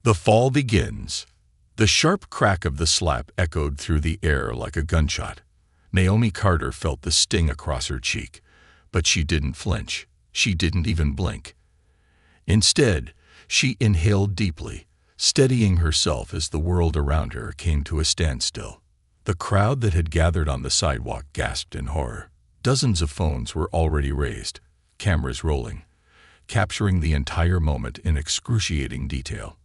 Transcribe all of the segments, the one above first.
The fall begins. The sharp crack of the slap echoed through the air like a gunshot. Naomi Carter felt the sting across her cheek, but she didn't flinch. She didn't even blink. Instead, she inhaled deeply, steadying herself as the world around her came to a standstill. The crowd that had gathered on the sidewalk gasped in horror. Dozens of phones were already raised, cameras rolling, capturing the entire moment in excruciating detail.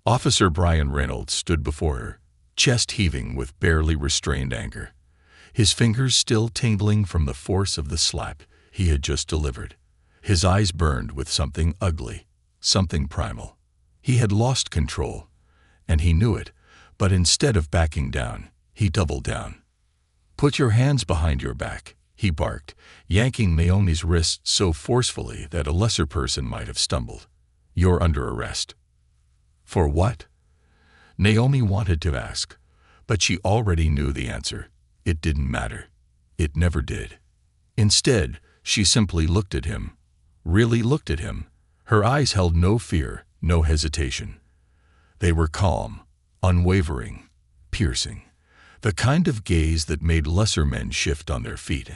Officer Brian Reynolds stood before her, chest heaving with barely restrained anger, his fingers still tingling from the force of the slap he had just delivered. His eyes burned with something ugly, something primal. He had lost control, and he knew it, but instead of backing down, he doubled down. "Put your hands behind your back," he barked, yanking Naomi's wrists so forcefully that a lesser person might have stumbled. "You're under arrest." For what? Naomi wanted to ask, but she already knew the answer. It didn't matter. It never did. Instead, she simply looked at him, really looked at him. Her eyes held no fear, no hesitation. They were calm, unwavering, piercing, the kind of gaze that made lesser men shift on their feet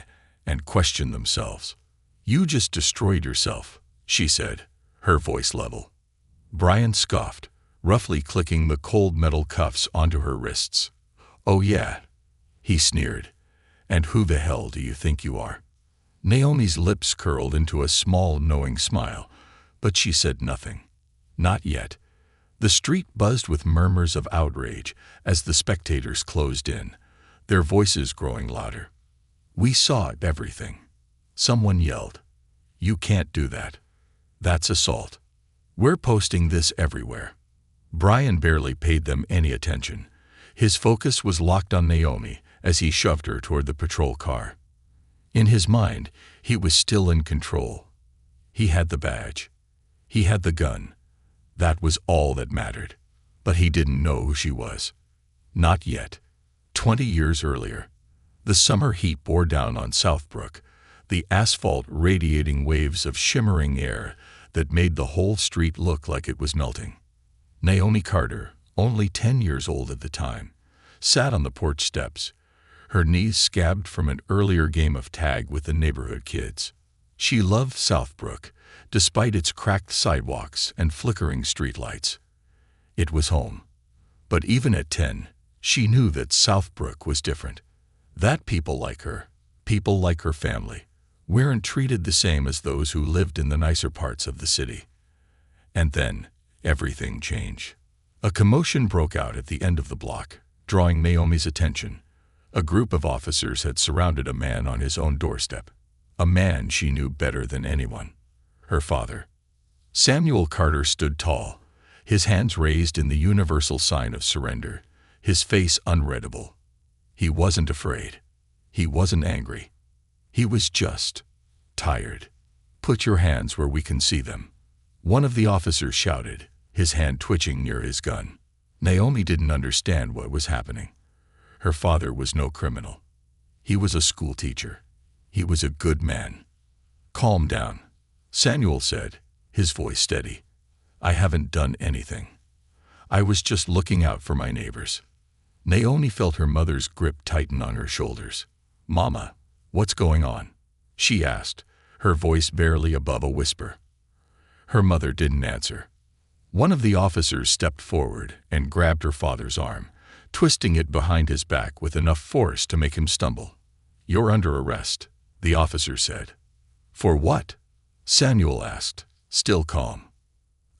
and question themselves. "You just destroyed yourself," she said, her voice level. Brian scoffed, roughly clicking the cold metal cuffs onto her wrists. "Oh yeah," he sneered. "And who the hell do you think you are?" Naomi's lips curled into a small, knowing smile, but she said nothing. Not yet. The street buzzed with murmurs of outrage as the spectators closed in, their voices growing louder. "We saw everything." Someone yelled. "You can't do that. That's assault. We're posting this everywhere." Brian barely paid them any attention. His focus was locked on Naomi as he shoved her toward the patrol car. In his mind, he was still in control. He had the badge. He had the gun. That was all that mattered. But he didn't know who she was. Not yet. 20 years earlier, the summer heat bore down on Southbrook, the asphalt radiating waves of shimmering air that made the whole street look like it was melting. Naomi Carter, only 10 years old at the time, sat on the porch steps, her knees scabbed from an earlier game of tag with the neighborhood kids. She loved Southbrook, despite its cracked sidewalks and flickering streetlights. It was home. But even at 10, she knew that Southbrook was different. That people like her family, weren't treated the same as those who lived in the nicer parts of the city. And then, everything changed. A commotion broke out at the end of the block, drawing Naomi's attention. A group of officers had surrounded a man on his own doorstep, a man she knew better than anyone, her father. Samuel Carter stood tall, his hands raised in the universal sign of surrender, his face unreadable. He wasn't afraid. He wasn't angry. He was just tired. "Put your hands where we can see them," one of the officers shouted, his hand twitching near his gun. Naomi didn't understand what was happening. Her father was no criminal. He was a school teacher. He was a good man. "Calm down," Samuel said, his voice steady. "I haven't done anything. I was just looking out for my neighbors." Naomi felt her mother's grip tighten on her shoulders. "Mama, what's going on?" she asked, her voice barely above a whisper. Her mother didn't answer. One of the officers stepped forward and grabbed her father's arm, twisting it behind his back with enough force to make him stumble. "You're under arrest," the officer said. "For what?" Samuel asked, still calm.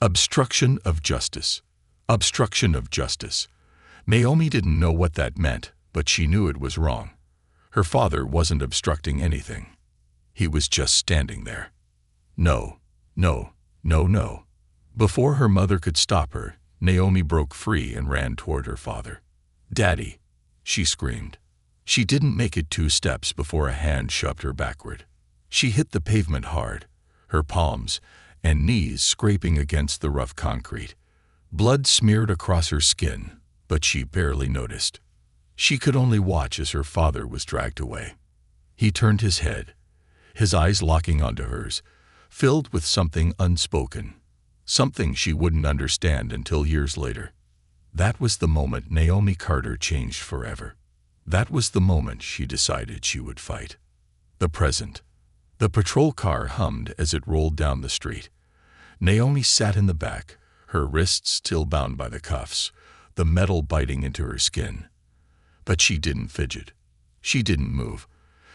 "Obstruction of justice. Obstruction of justice." Naomi didn't know what that meant, but she knew it was wrong. Her father wasn't obstructing anything. He was just standing there. No, no, no, no. Before her mother could stop her, Naomi broke free and ran toward her father. "Daddy!" she screamed. She didn't make it 2 steps before a hand shoved her backward. She hit the pavement hard, her palms and knees scraping against the rough concrete. Blood smeared across her skin, but she barely noticed. She could only watch as her father was dragged away. He turned his head, his eyes locking onto hers, filled with something unspoken, something she wouldn't understand until years later. That was the moment Naomi Carter changed forever. That was the moment she decided she would fight. The present. The patrol car hummed as it rolled down the street. Naomi sat in the back, her wrists still bound by the cuffs, the metal biting into her skin. But she didn't fidget. She didn't move.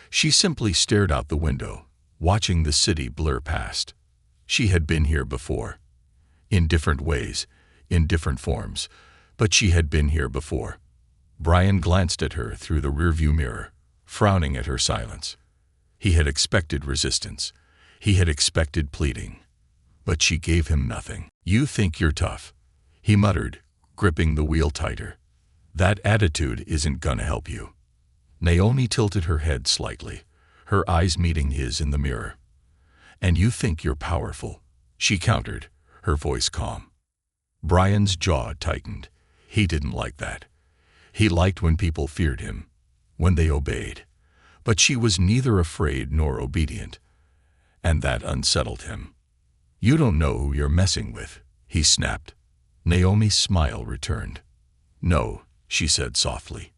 She simply stared out the window, watching the city blur past. She had been here before. In different ways, in different forms, but she had been here before. Brian glanced at her through the rearview mirror, frowning at her silence. He had expected resistance. He had expected pleading. But she gave him nothing. "You think you're tough," he muttered, gripping the wheel tighter. "That attitude isn't gonna help you." Naomi tilted her head slightly, her eyes meeting his in the mirror. "And you think you're powerful," she countered, her voice calm. Brian's jaw tightened. He didn't like that. He liked when people feared him, when they obeyed. But she was neither afraid nor obedient, and that unsettled him. "You don't know who you're messing with," he snapped. Naomi's smile returned. "No," she said softly.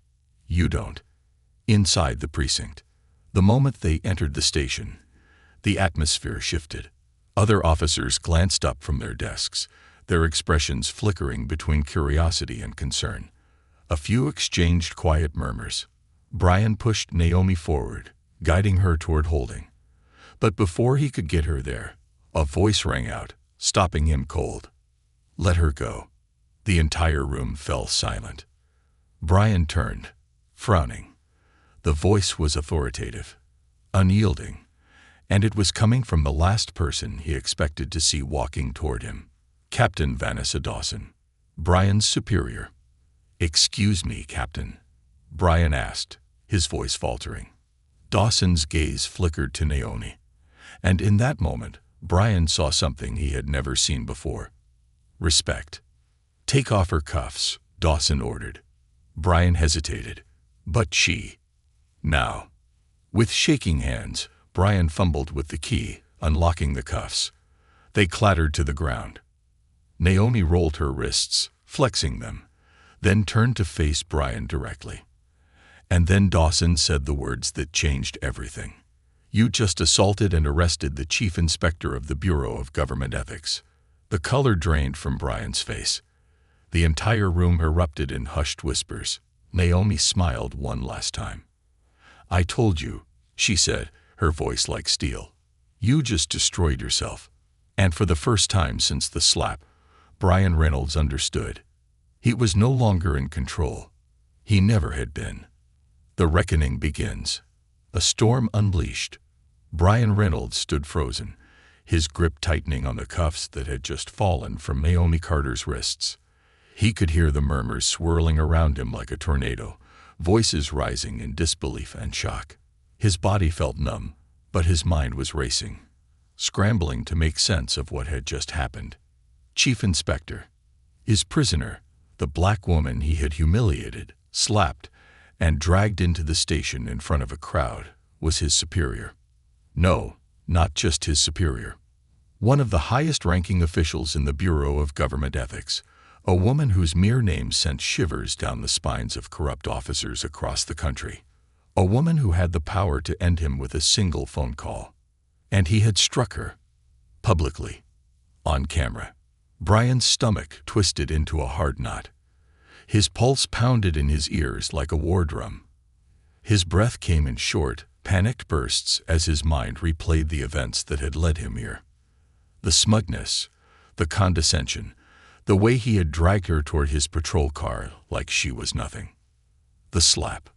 "You don't." Inside the precinct, the moment they entered the station, the atmosphere shifted. Other officers glanced up from their desks, their expressions flickering between curiosity and concern. A few exchanged quiet murmurs. Brian pushed Naomi forward, guiding her toward holding. But before he could get her there, a voice rang out, stopping him cold. "Let her go." The entire room fell silent. Brian turned, frowning. The voice was authoritative, unyielding, and it was coming from the last person he expected to see walking toward him. Captain Vanessa Dawson, Brian's superior. "Excuse me, Captain," Brian asked, his voice faltering. Dawson's gaze flickered to Naomi, and in that moment, Brian saw something he had never seen before. Respect. "Take off her cuffs," Dawson ordered. Brian hesitated. "But she..." "Now." With shaking hands, Brian fumbled with the key, unlocking the cuffs. They clattered to the ground. Naomi rolled her wrists, flexing them, then turned to face Brian directly. And then Dawson said the words that changed everything. "You just assaulted and arrested the chief inspector of the Bureau of Government Ethics." The color drained from Brian's face. The entire room erupted in hushed whispers. Naomi smiled one last time. "I told you," she said, her voice like steel. "You just destroyed yourself." And for the first time since the slap, Brian Reynolds understood. He was no longer in control. He never had been. The reckoning begins. A storm unleashed. Brian Reynolds stood frozen, his grip tightening on the cuffs that had just fallen from Naomi Carter's wrists. He could hear the murmurs swirling around him like a tornado, voices rising in disbelief and shock. His body felt numb, but his mind was racing, scrambling to make sense of what had just happened. Chief Inspector. His prisoner, the black woman he had humiliated, slapped, and dragged into the station in front of a crowd, was his superior. No, not just his superior. One of the highest-ranking officials in the Bureau of Government Ethics, a woman whose mere name sent shivers down the spines of corrupt officers across the country. A woman who had the power to end him with a single phone call. And he had struck her. Publicly. On camera. Brian's stomach twisted into a hard knot. His pulse pounded in his ears like a war drum. His breath came in short, panicked bursts as his mind replayed the events that had led him here. The smugness, the condescension, the way he had dragged her toward his patrol car like she was nothing. The slap.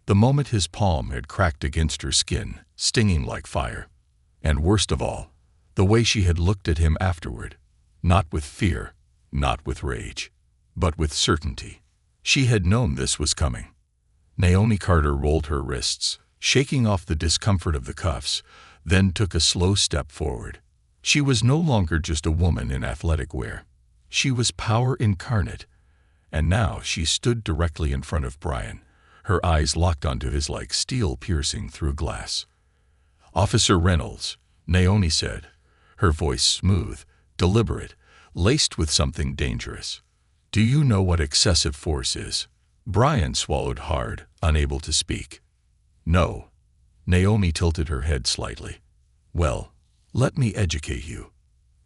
The moment his palm had cracked against her skin, stinging like fire. And worst of all, the way she had looked at him afterward. Not with fear, not with rage, but with certainty. She had known this was coming. Naomi Carter rolled her wrists, shaking off the discomfort of the cuffs, then took a slow step forward. She was no longer just a woman in athletic wear. She was power incarnate. And now she stood directly in front of Brian, her eyes locked onto his like steel piercing through glass. "Officer Reynolds," Naomi said, her voice smooth, deliberate, laced with something dangerous. Do you know what excessive force is? Brian swallowed hard, unable to speak. No. Naomi tilted her head slightly. Well, let me educate you.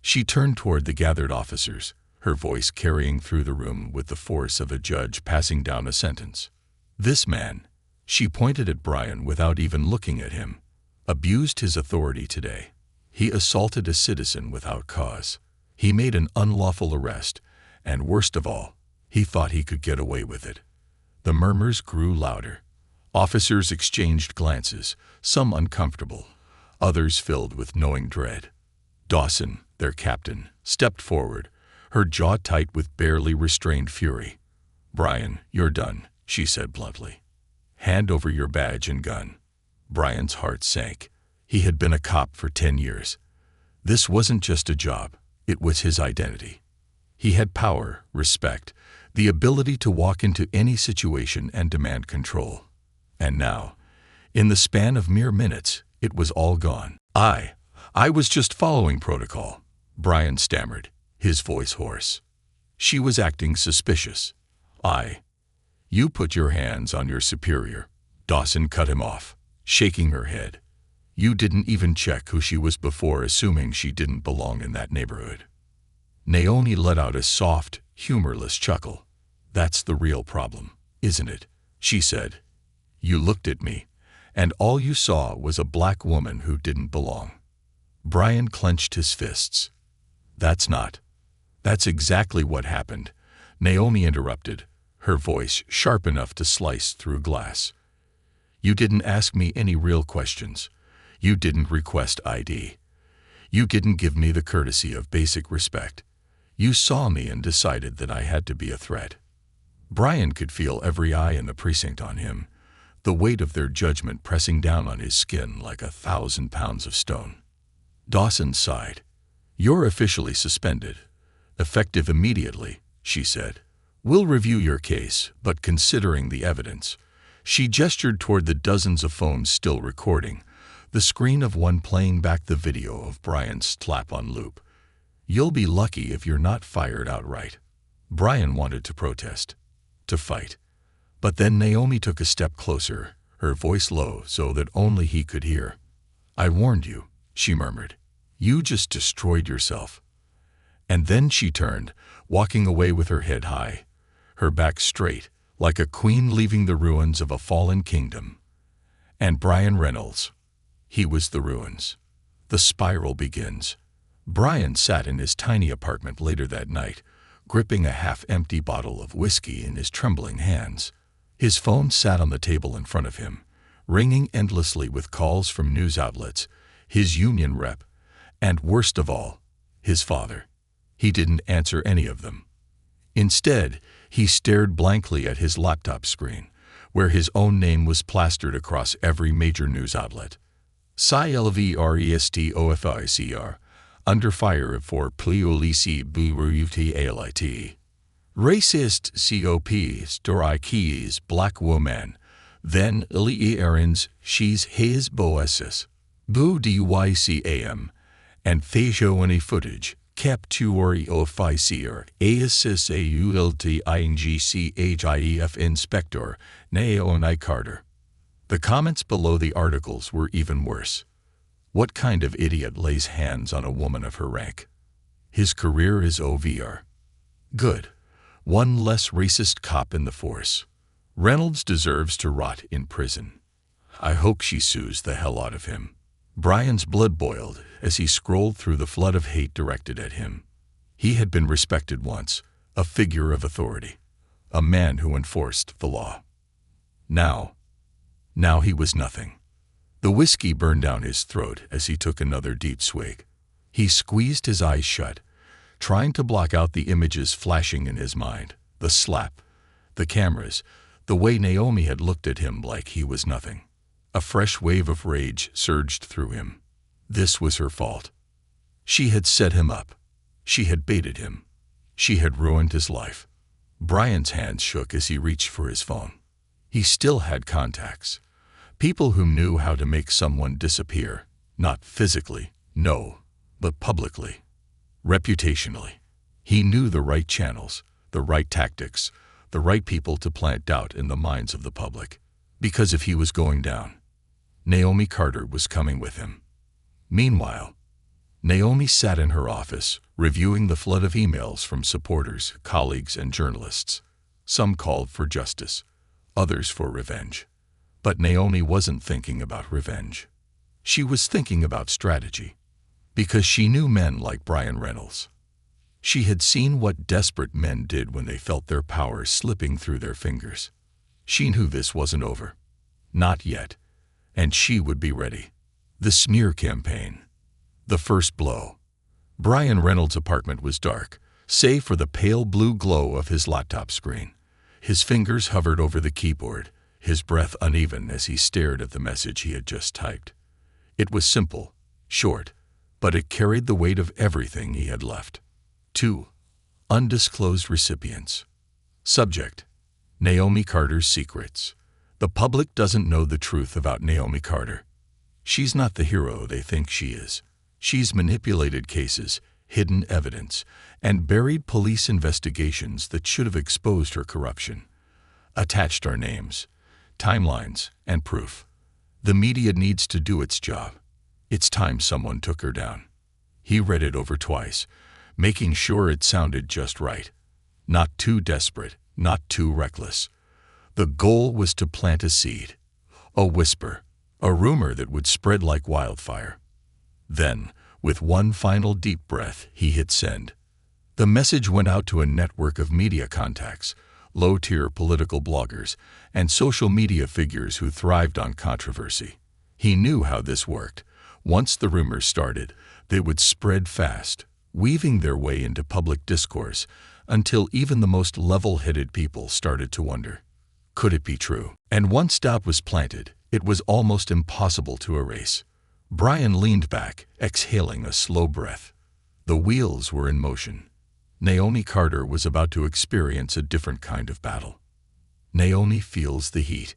She turned toward the gathered officers, her voice carrying through the room with the force of a judge passing down a sentence. This man, she pointed at Brian without even looking at him, abused his authority today. He assaulted a citizen without cause. He made an unlawful arrest, and worst of all, he thought he could get away with it. The murmurs grew louder. Officers exchanged glances, some uncomfortable, others filled with knowing dread. Dawson, their captain, stepped forward, her jaw tight with barely restrained fury. "Brian, you're done," she said bluntly. "Hand over your badge and gun." Brian's heart sank. He had been a cop for 10 years. This wasn't just a job, it was his identity. He had power, respect, the ability to walk into any situation and demand control. And now, in the span of mere minutes, it was all gone. I was just following protocol," Brian stammered, his voice hoarse. She was acting suspicious. You put your hands on your superior," Dawson cut him off, shaking her head. "You didn't even check who she was before assuming she didn't belong in that neighborhood." Naomi let out a soft, humorless chuckle. "That's the real problem, isn't it?" she said. "You looked at me, and all you saw was a black woman who didn't belong." Brian clenched his fists. That's exactly what happened," Naomi interrupted, her voice sharp enough to slice through glass. "You didn't ask me any real questions. You didn't request ID. You didn't give me the courtesy of basic respect. You saw me and decided that I had to be a threat." Brian could feel every eye in the precinct on him, the weight of their judgment pressing down on his skin like 1,000 pounds of stone. Dawson sighed. "You're officially suspended. Effective immediately," she said. "We'll review your case, but considering the evidence," she gestured toward the dozens of phones still recording, the screen of one playing back the video of Brian's slap on loop. "You'll be lucky if you're not fired outright." Brian wanted to protest, to fight. But then Naomi took a step closer, her voice low so that only he could hear. "I warned you," she murmured. "You just destroyed yourself." And then she turned, walking away with her head high, her back straight, like a queen leaving the ruins of a fallen kingdom. And Brian Reynolds, he was the ruins. The spiral begins. Brian sat in his tiny apartment later that night, gripping a half-empty bottle of whiskey in his trembling hands. His phone sat on the table in front of him, ringing endlessly with calls from news outlets, his union rep, and worst of all, his father. He didn't answer any of them. Instead, he stared blankly at his laptop screen, where his own name was plastered across every major news outlet. CLVRESTOFICR, under fire for Pliolisi Buruti. Racist COP, Story Keys, Black Woman, then Ili Errands, She's His Boesis, Bu DYCAM, and Fajoani footage, Captuori Officer, Asis AULTINGCHIEF Inspector, Naomi Carter. The comments below the articles were even worse. What kind of idiot lays hands on a woman of her rank? His career is over. Good. One less racist cop in the force. Reynolds deserves to rot in prison. I hope she sues the hell out of him. Brian's blood boiled as he scrolled through the flood of hate directed at him. He had been respected once, a figure of authority, a man who enforced the law. Now he was nothing. The whiskey burned down his throat as he took another deep swig. He squeezed his eyes shut, trying to block out the images flashing in his mind, the slap, the cameras, the way Naomi had looked at him like he was nothing. A fresh wave of rage surged through him. This was her fault. She had set him up. She had baited him. She had ruined his life. Brian's hands shook as he reached for his phone. He still had contacts. People who knew how to make someone disappear, not physically, no, but publicly, reputationally. He knew the right channels, the right tactics, the right people to plant doubt in the minds of the public. Because if he was going down, Naomi Carter was coming with him. Meanwhile, Naomi sat in her office, reviewing the flood of emails from supporters, colleagues, and journalists. Some called for justice, others for revenge. But Naomi wasn't thinking about revenge. She was thinking about strategy. Because she knew men like Brian Reynolds. She had seen what desperate men did when they felt their power slipping through their fingers. She knew this wasn't over. Not yet. And she would be ready. The smear campaign. The first blow. Brian Reynolds' apartment was dark, save for the pale blue glow of his laptop screen. His fingers hovered over the keyboard, his breath uneven as he stared at the message he had just typed. It was simple, short, but it carried the weight of everything he had left. 2. Undisclosed recipients. Subject: Naomi Carter's secrets. The public doesn't know the truth about Naomi Carter. She's not the hero they think she is. She's manipulated cases, hidden evidence, and buried police investigations that should have exposed her corruption. Attached are names, timelines, and proof. The media needs to do its job. It's time someone took her down. He read it over twice, making sure it sounded just right. Not too desperate, not too reckless. The goal was to plant a seed, a whisper, a rumor that would spread like wildfire. Then, with one final deep breath, he hit send. The message went out to a network of media contacts, low-tier political bloggers, and social media figures who thrived on controversy. He knew how this worked. Once the rumors started, they would spread fast, weaving their way into public discourse until even the most level-headed people started to wonder, could it be true? And once doubt was planted, it was almost impossible to erase. Brian leaned back, exhaling a slow breath. The wheels were in motion. Naomi Carter was about to experience a different kind of battle. Naomi feels the heat.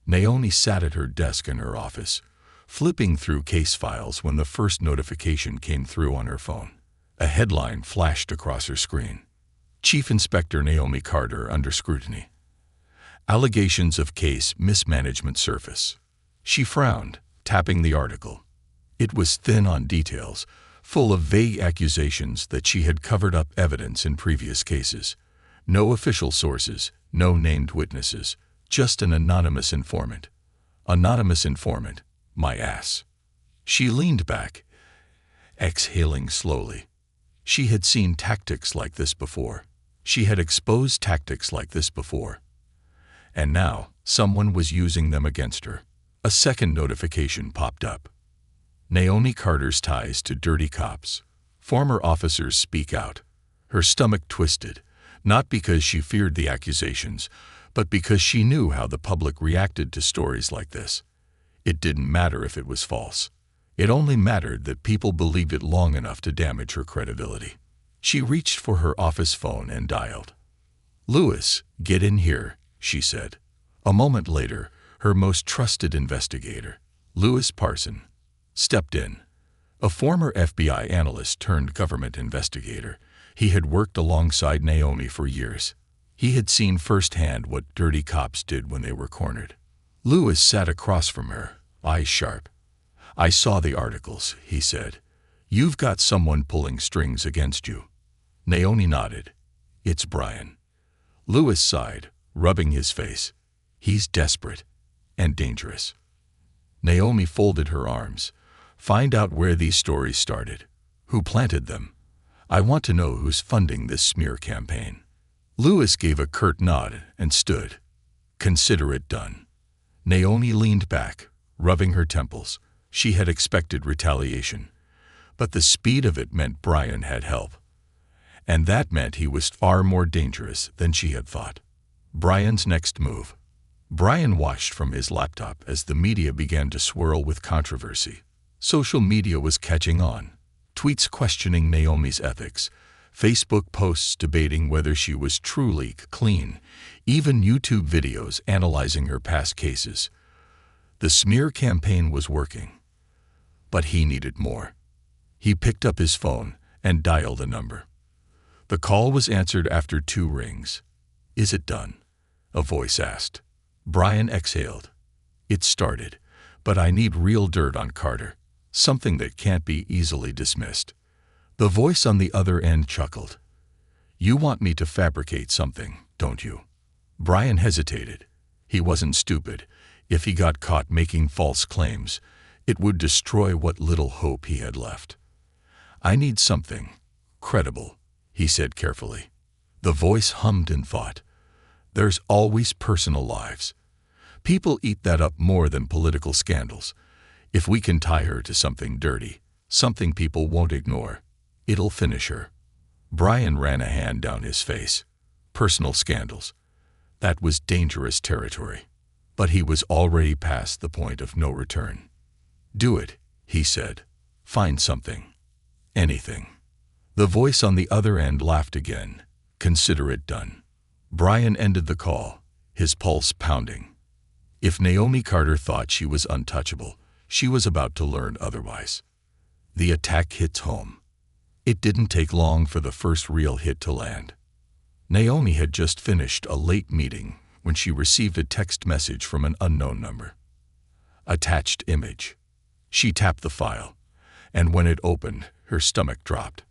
Naomi sat at her desk in her office, flipping through case files when the first notification came through on her phone. A headline flashed across her screen. Chief Inspector Naomi Carter under scrutiny. Allegations of case mismanagement surface. She frowned, tapping the article. It was thin on details, full of vague accusations that she had covered up evidence in previous cases. No official sources, no named witnesses, just an anonymous informant. Anonymous informant, my ass. She leaned back, exhaling slowly. She had seen tactics like this before. She had exposed tactics like this before. And now, someone was using them against her. A second notification popped up. Naomi Carter's ties to dirty cops. Former officers speak out. Her stomach twisted, not because she feared the accusations, but because she knew how the public reacted to stories like this. It didn't matter if it was false. It only mattered that people believed it long enough to damage her credibility. She reached for her office phone and dialed. "Lewis, get in here," she said. A moment later, her most trusted investigator, Lewis Parson, stepped in. A former FBI analyst turned government investigator, he had worked alongside Naomi for years. He had seen firsthand what dirty cops did when they were cornered. Lewis sat across from her, eyes sharp. "I saw the articles," he said. "You've got someone pulling strings against you." Naomi nodded. "It's Brian." Lewis sighed, rubbing his face. "He's desperate and dangerous." Naomi folded her arms. "Find out where these stories started. Who planted them? I want to know who's funding this smear campaign." Lewis gave a curt nod and stood. "Consider it done." Naomi leaned back, rubbing her temples. She had expected retaliation, but the speed of it meant Brian had help. And that meant he was far more dangerous than she had thought. Brian's next move. Brian watched from his laptop as the media began to swirl with controversy. Social media was catching on. Tweets questioning Naomi's ethics, Facebook posts debating whether she was truly clean, even YouTube videos analyzing her past cases. The smear campaign was working. But he needed more. He picked up his phone and dialed a number. The call was answered after 2 rings. "Is it done?" a voice asked. Brian exhaled. "It started, but I need real dirt on Carter, something that can't be easily dismissed." The voice on the other end chuckled. "You want me to fabricate something, don't you?" Brian hesitated. He wasn't stupid. If he got caught making false claims, it would destroy what little hope he had left. "I need something credible," he said carefully. The voice hummed in thought. "There's always personal lives. People eat that up more than political scandals. If we can tie her to something dirty, something people won't ignore, it'll finish her." Brian ran a hand down his face. Personal scandals. That was dangerous territory. But he was already past the point of no return. "Do it," he said. "Find something. Anything." The voice on the other end laughed again. "Consider it done." Brian ended the call, his pulse pounding. If Naomi Carter thought she was untouchable, she was about to learn otherwise. The attack hits home. It didn't take long for the first real hit to land. Naomi had just finished a late meeting when she received a text message from an unknown number. Attached image. She tapped the file, and when it opened, her stomach dropped.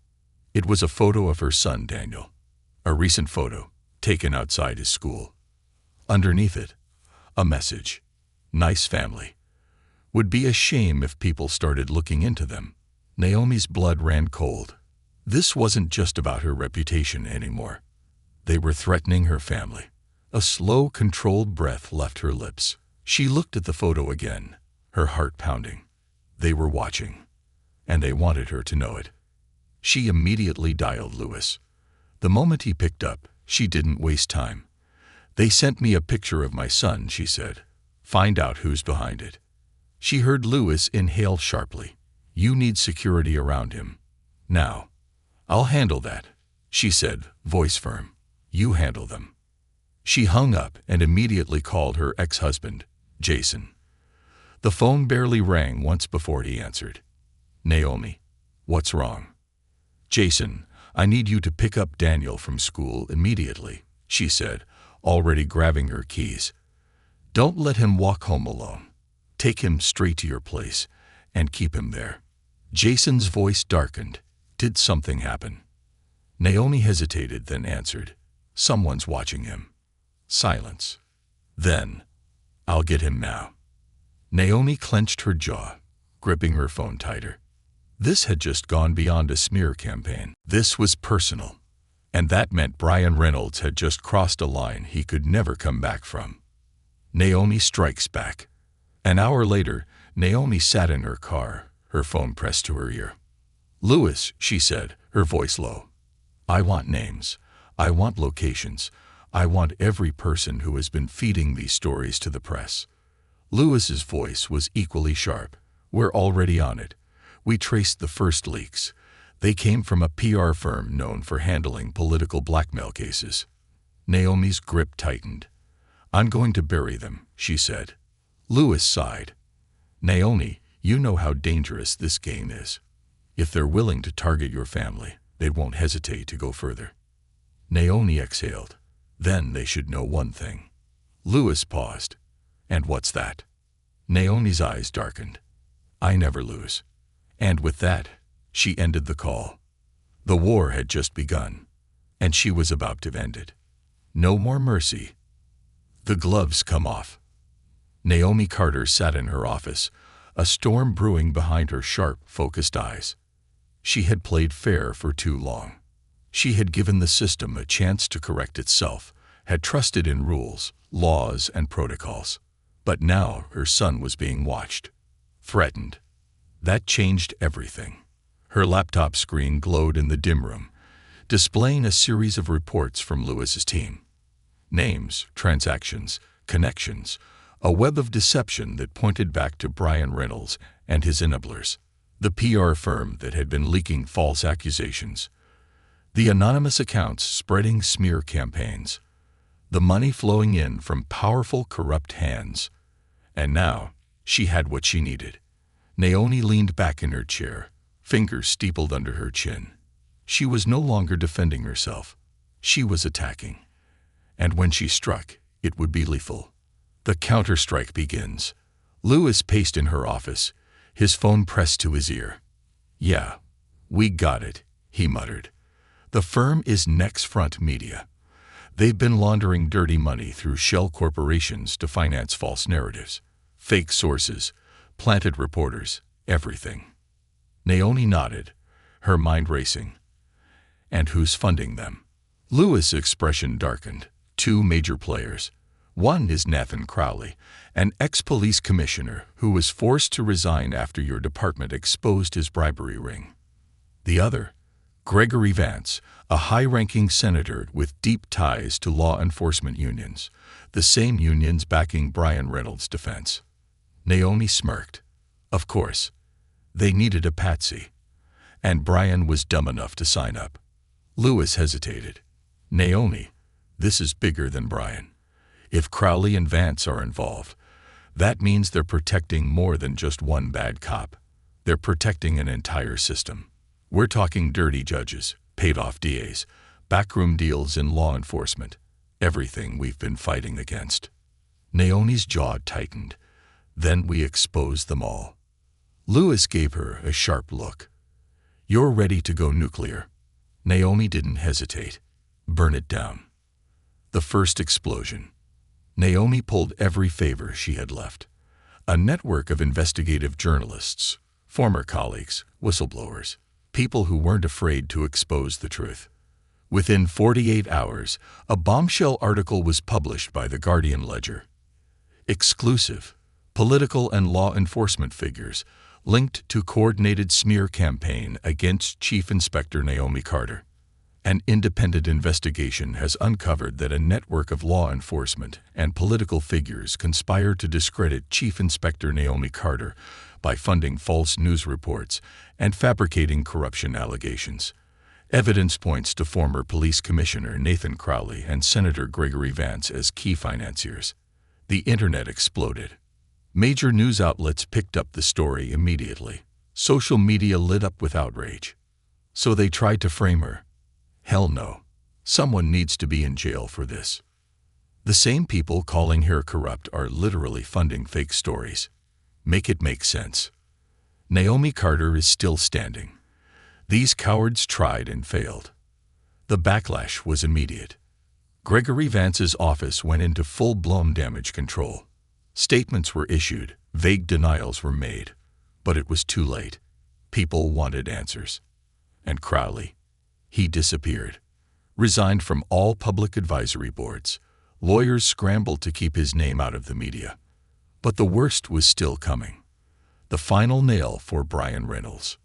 It was a photo of her son, Daniel. A recent photo, taken outside his school. Underneath it, a message. "Nice family. Would be a shame if people started looking into them." Naomi's blood ran cold. This wasn't just about her reputation anymore. They were threatening her family. A slow, controlled breath left her lips. She looked at the photo again, her heart pounding. They were watching, and they wanted her to know it. She immediately dialed Lewis. The moment he picked up, she didn't waste time. "They sent me a picture of my son," she said. "Find out who's behind it." She heard Lewis inhale sharply. "You need security around him. Now." "I'll handle that," she said, voice firm. "You handle them." She hung up and immediately called her ex-husband, Jason. The phone barely rang once before he answered. "Naomi, what's wrong?" "Jason, I need you to pick up Daniel from school immediately," she said, already grabbing her keys. "Don't let him walk home alone. Take him straight to your place and keep him there." Jason's voice darkened. "Did something happen?" Naomi hesitated, then answered. "Someone's watching him." Silence. Then, "I'll get him now." Naomi clenched her jaw, gripping her phone tighter. This had just gone beyond a smear campaign. This was personal. And that meant Brian Reynolds had just crossed a line he could never come back from. Naomi strikes back. An hour later, Naomi sat in her car, her phone pressed to her ear. "Lewis," she said, her voice low. "I want names. I want locations. I want every person who has been feeding these stories to the press." Lewis's voice was equally sharp. "We're already on it. We traced the first leaks. They came from a PR firm known for handling political blackmail cases." Naomi's grip tightened. "I'm going to bury them," she said. Lewis sighed. "Naomi, you know how dangerous this game is. If they're willing to target your family, they won't hesitate to go further." Naomi exhaled. "Then they should know one thing." Lewis paused. "And what's that?" Naomi's eyes darkened. "I never lose." And with that, she ended the call. The war had just begun, and she was about to end it. No more mercy. The gloves come off. Naomi Carter sat in her office, a storm brewing behind her sharp, focused eyes. She had played fair for too long. She had given the system a chance to correct itself, had trusted in rules, laws, and protocols. But now her son was being watched, threatened. That changed everything. Her laptop screen glowed in the dim room, displaying a series of reports from Lewis's team. Names, transactions, connections, a web of deception that pointed back to Brian Reynolds and his enablers. The PR firm that had been leaking false accusations. The anonymous accounts spreading smear campaigns. The money flowing in from powerful, corrupt hands. And now, she had what she needed. Naomi leaned back in her chair, fingers steepled under her chin. She was no longer defending herself. She was attacking. And when she struck, it would be lethal. The counter-strike begins. Lewis paced in her office, his phone pressed to his ear. "Yeah, we got it," he muttered. "The firm is Nexfront Media. They've been laundering dirty money through shell corporations to finance false narratives, fake sources, planted reporters, everything." Naomi nodded, her mind racing. "And who's funding them?" Lewis' expression darkened. "Two major players. One is Nathan Crowley, an ex-police commissioner who was forced to resign after your department exposed his bribery ring. The other, Gregory Vance, a high-ranking senator with deep ties to law enforcement unions, the same unions backing Brian Reynolds' defense." Naomi smirked. Of course. They needed a patsy. And Brian was dumb enough to sign up. Lewis hesitated. "Naomi, this is bigger than Brian. If Crowley and Vance are involved, that means they're protecting more than just one bad cop. They're protecting an entire system. We're talking dirty judges, paid-off DAs, backroom deals in law enforcement, everything we've been fighting against." Naomi's jaw tightened. "Then we expose them all." Lewis gave her a sharp look. "You're ready to go nuclear." Naomi didn't hesitate. "Burn it down." The first explosion. Naomi pulled every favor she had left. A network of investigative journalists, former colleagues, whistleblowers, people who weren't afraid to expose the truth. Within 48 hours, a bombshell article was published by the Guardian Ledger. Exclusive, political and law enforcement figures linked to coordinated smear campaign against Chief Inspector Naomi Carter. An independent investigation has uncovered that a network of law enforcement and political figures conspired to discredit Chief Inspector Naomi Carter by funding false news reports and fabricating corruption allegations. Evidence points to former police commissioner Nathan Crowley and Senator Gregory Vance as key financiers. The internet exploded. Major news outlets picked up the story immediately. Social media lit up with outrage. So they tried to frame her. Hell no. Someone needs to be in jail for this. The same people calling her corrupt are literally funding fake stories. Make it make sense. Naomi Carter is still standing. These cowards tried and failed. The backlash was immediate. Gregory Vance's office went into full-blown damage control. Statements were issued, vague denials were made. But it was too late. People wanted answers. And Crowley? He disappeared. Resigned from all public advisory boards. Lawyers scrambled to keep his name out of the media. But the worst was still coming. The final nail for Brian Reynolds.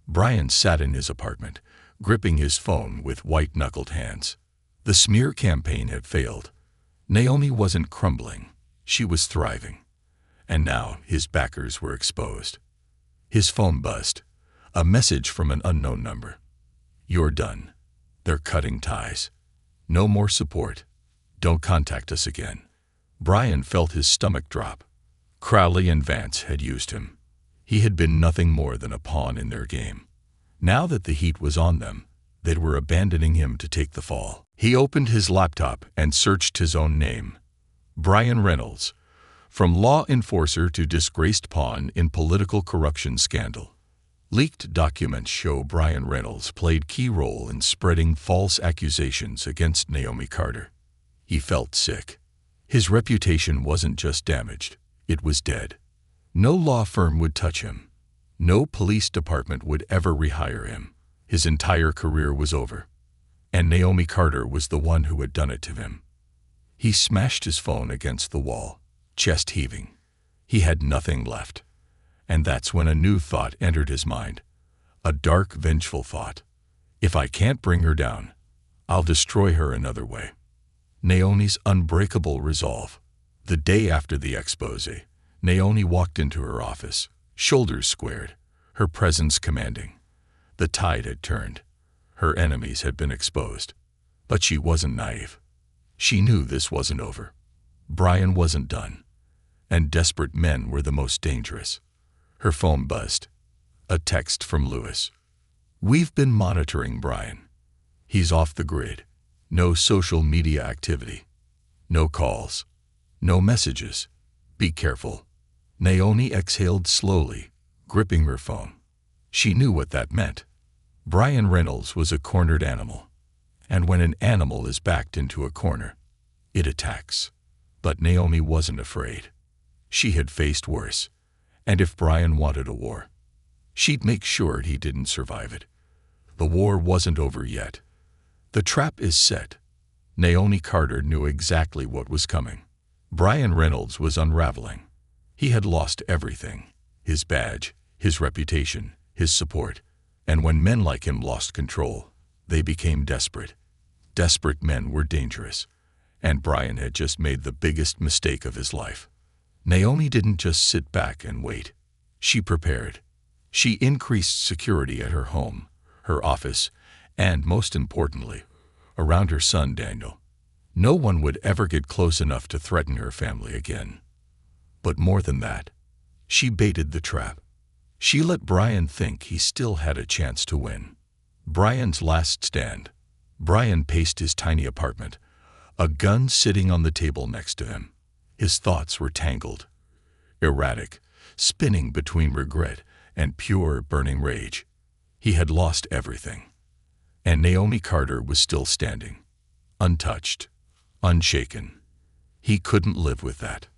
Brian sat in his apartment, gripping his phone with white-knuckled hands. The smear campaign had failed. Naomi wasn't crumbling. She was thriving. And now his backers were exposed. His phone buzzed. A message from an unknown number. "You're done. They're cutting ties. No more support. Don't contact us again." Brian felt his stomach drop. Crowley and Vance had used him. He had been nothing more than a pawn in their game. Now that the heat was on them, they were abandoning him to take the fall. He opened his laptop and searched his own name. Brian Reynolds. From law enforcer to disgraced pawn in political corruption scandal. Leaked documents show Brian Reynolds played key role in spreading false accusations against Naomi Carter. He felt sick. His reputation wasn't just damaged, it was dead. No law firm would touch him. No police department would ever rehire him. His entire career was over. And Naomi Carter was the one who had done it to him. He smashed his phone against the wall, chest heaving. He had nothing left. And that's when a new thought entered his mind. A dark, vengeful thought. If I can't bring her down, I'll destroy her another way. Naomi's unbreakable resolve. The day after the expose, Naomi walked into her office, shoulders squared, her presence commanding. The tide had turned. Her enemies had been exposed. But she wasn't naive. She knew this wasn't over. Brian wasn't done. And desperate men were the most dangerous. Her phone buzzed. A text from Lewis. "We've been monitoring Brian. He's off the grid. No social media activity. No calls. No messages. Be careful." Naomi exhaled slowly, gripping her phone. She knew what that meant. Brian Reynolds was a cornered animal. And when an animal is backed into a corner, it attacks. But Naomi wasn't afraid. She had faced worse. And if Brian wanted a war, she'd make sure he didn't survive it. The war wasn't over yet. The trap is set. Naomi Carter knew exactly what was coming. Brian Reynolds was unraveling. He had lost everything: his badge, his reputation, his support. And when men like him lost control, they became desperate. Desperate men were dangerous. And Brian had just made the biggest mistake of his life. Naomi didn't just sit back and wait. She prepared. She increased security at her home, her office, and, most importantly, around her son Daniel. No one would ever get close enough to threaten her family again. But more than that, she baited the trap. She let Brian think he still had a chance to win. Brian's last stand. Brian paced his tiny apartment, a gun sitting on the table next to him. His thoughts were tangled, erratic, spinning between regret and pure burning rage. He had lost everything. And Naomi Carter was still standing, untouched, unshaken. He couldn't live with that.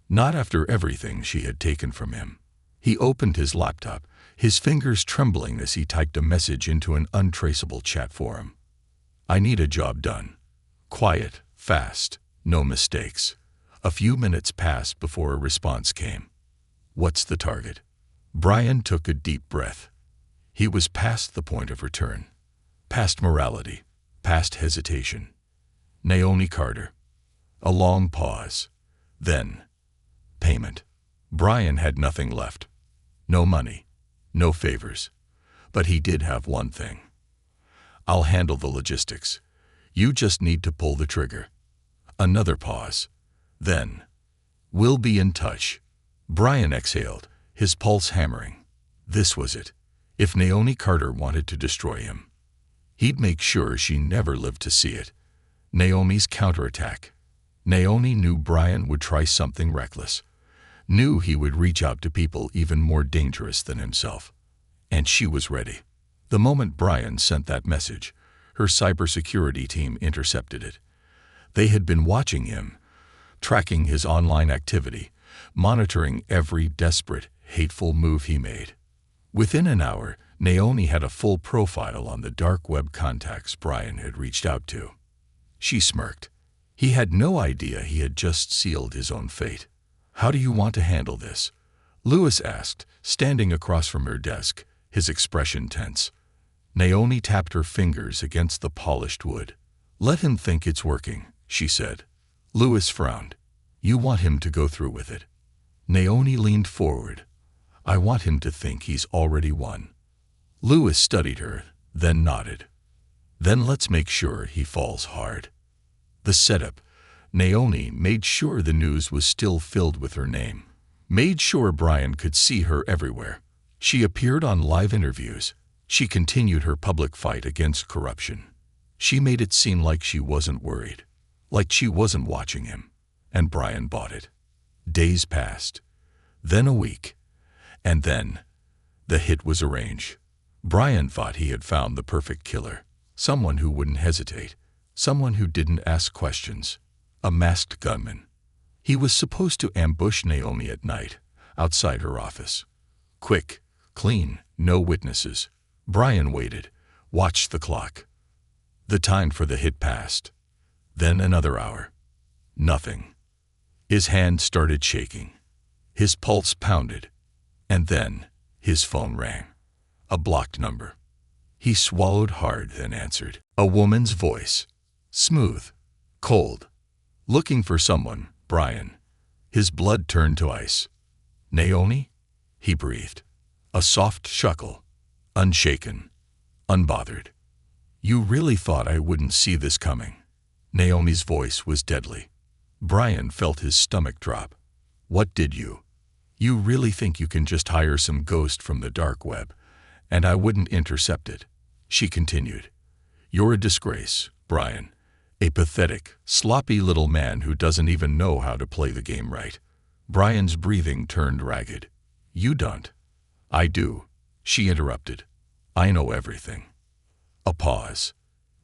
Not after everything she had taken from him. He opened his laptop, his fingers trembling as he typed a message into an untraceable chat forum. "I need a job done. Quiet, fast, no mistakes." A few minutes passed before a response came. "What's the target?" Brian took a deep breath. He was past the point of return. Past morality, past hesitation. Naomi Carter. A long pause. Then, payment. Brian had nothing left. No money, no favors. But he did have one thing. "I'll handle the logistics. You just need to pull the trigger." Another pause. Then, "We'll be in touch." Brian exhaled, his pulse hammering. This was it. If Naomi Carter wanted to destroy him, he'd make sure she never lived to see it. Naomi's counterattack. Naomi knew Brian would try something reckless. Knew he would reach out to people even more dangerous than himself. And she was ready. The moment Brian sent that message, her cybersecurity team intercepted it. They had been watching him, tracking his online activity, monitoring every desperate, hateful move he made. Within an hour, Naomi had a full profile on the dark web contacts Brian had reached out to. She smirked. He had no idea he had just sealed his own fate. "How do you want to handle this?" Lewis asked, standing across from her desk, his expression tense. Naomi tapped her fingers against the polished wood. "Let him think it's working," she said. Lewis frowned. "You want him to go through with it?" Naomi leaned forward. "I want him to think he's already won." Lewis studied her, then nodded. "Then let's make sure he falls hard." The setup. Naomi made sure the news was still filled with her name. Made sure Brian could see her everywhere. She appeared on live interviews. She continued her public fight against corruption. She made it seem like she wasn't worried, like she wasn't watching him. And Brian bought it. Days passed. Then a week. And then, the hit was arranged. Brian thought he had found the perfect killer. Someone who wouldn't hesitate. Someone who didn't ask questions. A masked gunman. He was supposed to ambush Naomi at night, outside her office. Quick, clean, no witnesses. Brian waited, watched the clock. The time for the hit passed. Then another hour. Nothing. His hand started shaking. His pulse pounded. And then, his phone rang. A blocked number. He swallowed hard, then answered. A woman's voice. Smooth. Cold. Looking for someone, Brian. His blood turned to ice. "Naomi?" he breathed. A soft chuckle. Unshaken. Unbothered. "You really thought I wouldn't see this coming?" Naomi's voice was deadly. Brian felt his stomach drop. "What did you? You really think you can just hire some ghost from the dark web And I wouldn't intercept it. She continued. You're a disgrace, Brian. A pathetic, sloppy little man who doesn't even know how to play the game right. Brian's breathing turned ragged. You don't. I do, she interrupted. I know everything. A pause.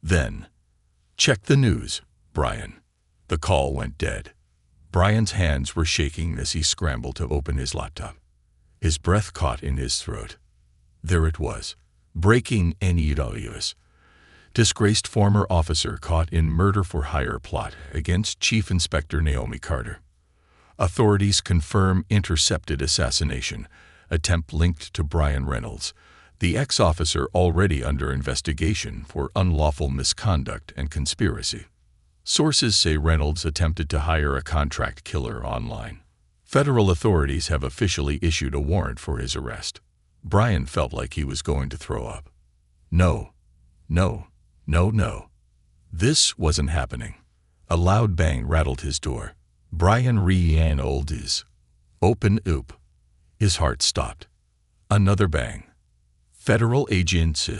Then, check the news, Brian. The call went dead. Brian's hands were shaking as he scrambled to open his laptop. His breath caught in his throat. There it was. Breaking news. Disgraced former officer caught in murder-for-hire plot against Chief Inspector Naomi Carter. Authorities confirm intercepted assassination attempt linked to Brian Reynolds, the ex-officer already under investigation for unlawful misconduct and conspiracy. Sources say Reynolds attempted to hire a contract killer online. Federal authorities have officially issued a warrant for his arrest. Brian felt like he was going to throw up. No. This wasn't happening. A loud bang rattled his door. Brian Reynolds. Open oop. His heart stopped. Another bang. Federal agents.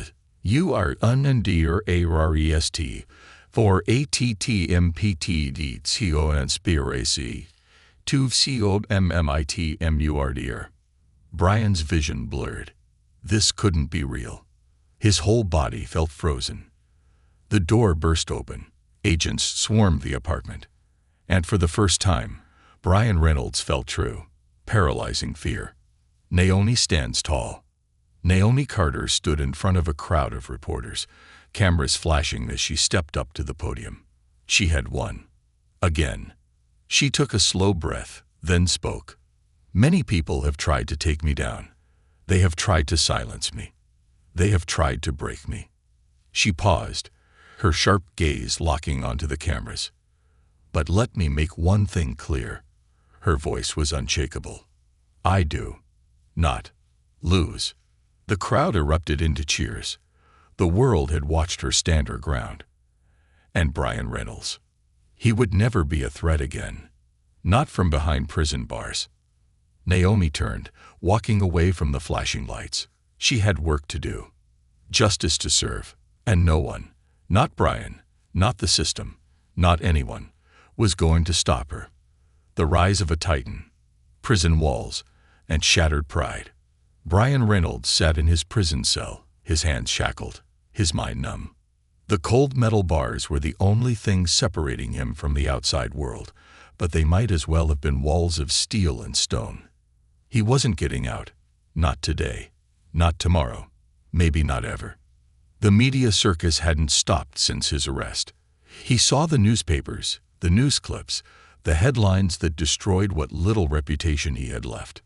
You are under arrest for attempted conspiracy to commit. Brian's vision blurred. This couldn't be real. His whole body felt frozen. The door burst open. Agents swarmed the apartment. And for the first time, Brian Reynolds felt true, paralyzing fear. Naomi stands tall. Naomi Carter stood in front of a crowd of reporters, cameras flashing as she stepped up to the podium. She had won. Again. She took a slow breath, then spoke. Many people have tried to take me down. They have tried to silence me. They have tried to break me. She paused, her sharp gaze locking onto the cameras. But let me make one thing clear. Her voice was unshakable. I do not lose. The crowd erupted into cheers. The world had watched her stand her ground. And Brian Reynolds. He would never be a threat again. Not from behind prison bars. Naomi turned, walking away from the flashing lights. She had work to do. Justice to serve. And no one, not Brian, not the system, not anyone, was going to stop her. The rise of a titan. Prison walls and shattered pride. Brian Reynolds sat in his prison cell, his hands shackled, his mind numb. The cold metal bars were the only thing separating him from the outside world, but they might as well have been walls of steel and stone. He wasn't getting out. Not today. Not tomorrow. Maybe not ever. The media circus hadn't stopped since his arrest. He saw the newspapers, the news clips, the headlines that destroyed what little reputation he had left.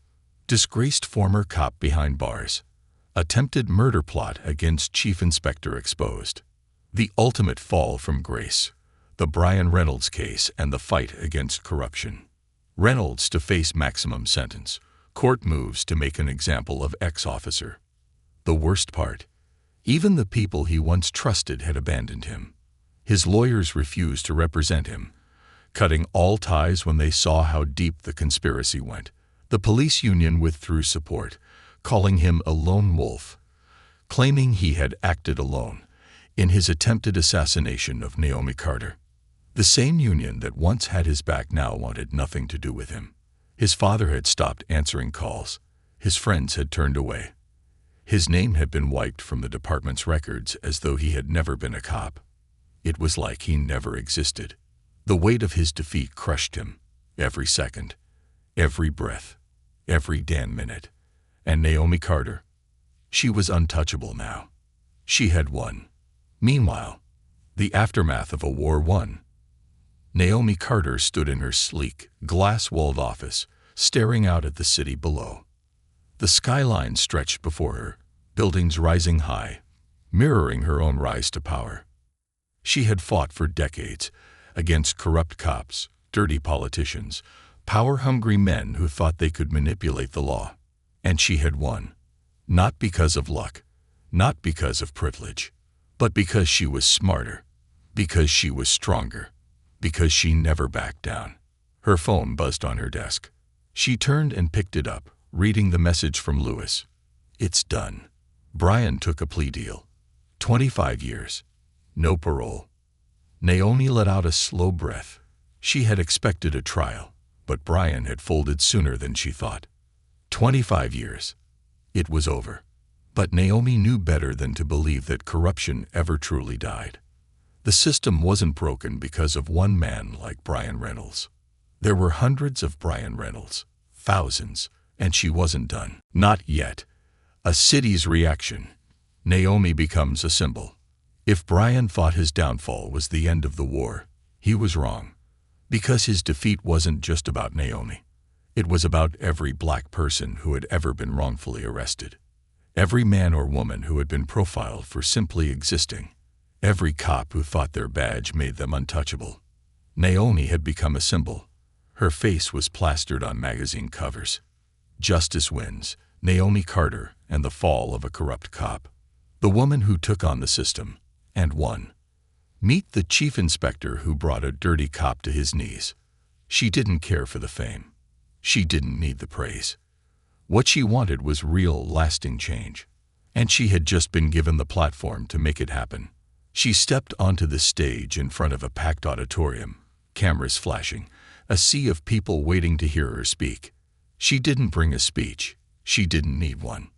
Disgraced former cop behind bars. Attempted murder plot against Chief Inspector exposed. The ultimate fall from grace. The Brian Reynolds case and the fight against corruption. Reynolds to face maximum sentence. Court moves to make an example of ex-officer. The worst part. Even the people he once trusted had abandoned him. His lawyers refused to represent him, cutting all ties when they saw how deep the conspiracy went. The police union withdrew support, calling him a lone wolf, claiming he had acted alone in his attempted assassination of Naomi Carter. The same union that once had his back now wanted nothing to do with him. His father had stopped answering calls. His friends had turned away. His name had been wiped from the department's records as though he had never been a cop. It was like he never existed. The weight of his defeat crushed him, every second, every breath, every damn minute. And Naomi Carter, she was untouchable now. She had won. Meanwhile, the aftermath of a war won. Naomi Carter stood in her sleek, glass-walled office, staring out at the city below. The skyline stretched before her, buildings rising high, mirroring her own rise to power. She had fought for decades against corrupt cops, dirty politicians, power-hungry men who thought they could manipulate the law. And she had won. Not because of luck, not because of privilege, but because she was smarter, because she was stronger, because she never backed down. Her phone buzzed on her desk. She turned and picked it up, reading the message from Lewis. It's done. Brian took a plea deal. 25 years. No parole. Naomi let out a slow breath. She had expected a trial, but Brian had folded sooner than she thought. 25 years. It was over. But Naomi knew better than to believe that corruption ever truly died. The system wasn't broken because of one man like Brian Reynolds. There were hundreds of Brian Reynolds, thousands, and she wasn't done. Not yet. A city's reaction. Naomi becomes a symbol. If Brian thought his downfall was the end of the war, he was wrong. Because his defeat wasn't just about Naomi. It was about every black person who had ever been wrongfully arrested. Every man or woman who had been profiled for simply existing. Every cop who thought their badge made them untouchable. Naomi had become a symbol. Her face was plastered on magazine covers. Justice wins, Naomi Carter and the fall of a corrupt cop. The woman who took on the system, and won. Meet the chief inspector who brought a dirty cop to his knees. She didn't care for the fame. She didn't need the praise. What she wanted was real, lasting change. And she had just been given the platform to make it happen. She stepped onto the stage in front of a packed auditorium, cameras flashing, a sea of people waiting to hear her speak. She didn't bring a speech. She didn't need one.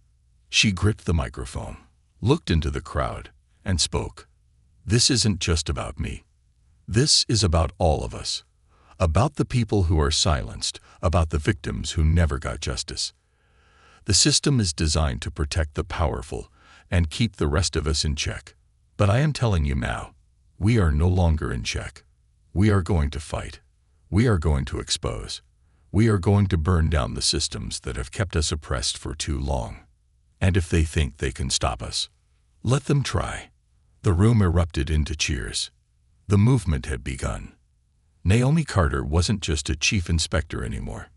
She gripped the microphone, looked into the crowd, and spoke. This isn't just about me. This is about all of us. About the people who are silenced, about the victims who never got justice. The system is designed to protect the powerful and keep the rest of us in check. But I am telling you now, we are no longer in check. We are going to fight. We are going to expose. We are going to burn down the systems that have kept us oppressed for too long. And if they think they can stop us, let them try. The room erupted into cheers. The movement had begun. Naomi Carter wasn't just a chief inspector anymore.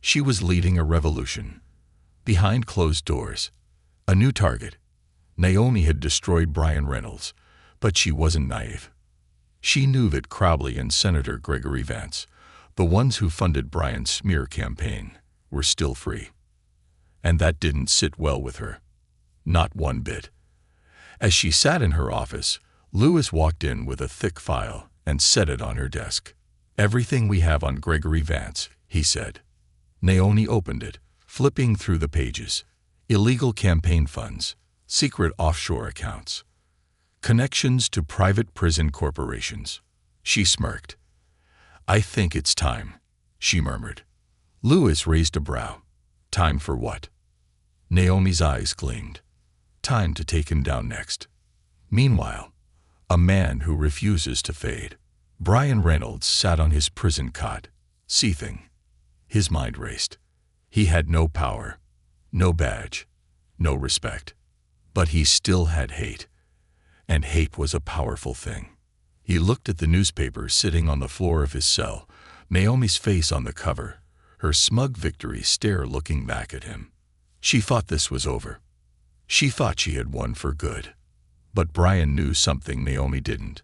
She was leading a revolution. Behind closed doors. A new target. Naomi had destroyed Brian Reynolds, but she wasn't naive. She knew that Crowley and Senator Gregory Vance, the ones who funded Brian's smear campaign, were still free. And that didn't sit well with her. Not one bit. As she sat in her office, Lewis walked in with a thick file and set it on her desk. Everything we have on Gregory Vance, he said. Naomi opened it, flipping through the pages. Illegal campaign funds, secret offshore accounts, connections to private prison corporations. She smirked. I think it's time, she murmured. Lewis raised a brow. Time for what? Naomi's eyes gleamed. Time to take him down next. Meanwhile, a man who refuses to fade. Brian Reynolds sat on his prison cot, seething. His mind raced. He had no power, no badge, no respect. But he still had hate. And hate was a powerful thing. He looked at the newspaper sitting on the floor of his cell, Naomi's face on the cover, her smug victory stare looking back at him. She thought this was over. She thought she had won for good. But Brian knew something Naomi didn't.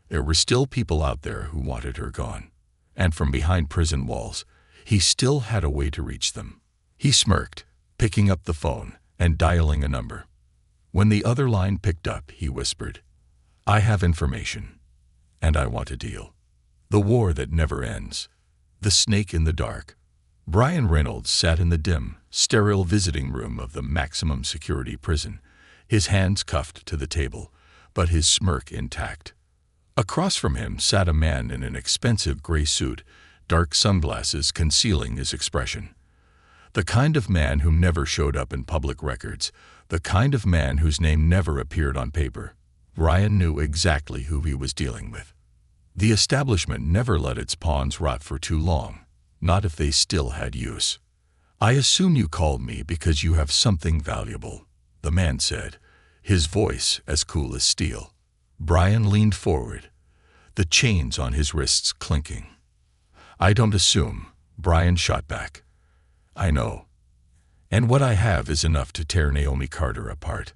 There were still people out there who wanted her gone. And from behind prison walls, he still had a way to reach them. He smirked, picking up the phone and dialing a number. When the other line picked up, he whispered, I have information, and I want a deal. The war that never ends. The snake in the dark. Brian Reynolds sat in the dim, sterile visiting room of the maximum security prison, his hands cuffed to the table, but his smirk intact. Across from him sat a man in an expensive gray suit, dark sunglasses concealing his expression. The kind of man who never showed up in public records, the kind of man whose name never appeared on paper. Brian knew exactly who he was dealing with. The establishment never let its pawns rot for too long, not if they still had use. I assume you called me because you have something valuable, the man said, his voice as cool as steel. Brian leaned forward, the chains on his wrists clinking. I don't assume, Brian shot back. I know. And what I have is enough to tear Naomi Carter apart.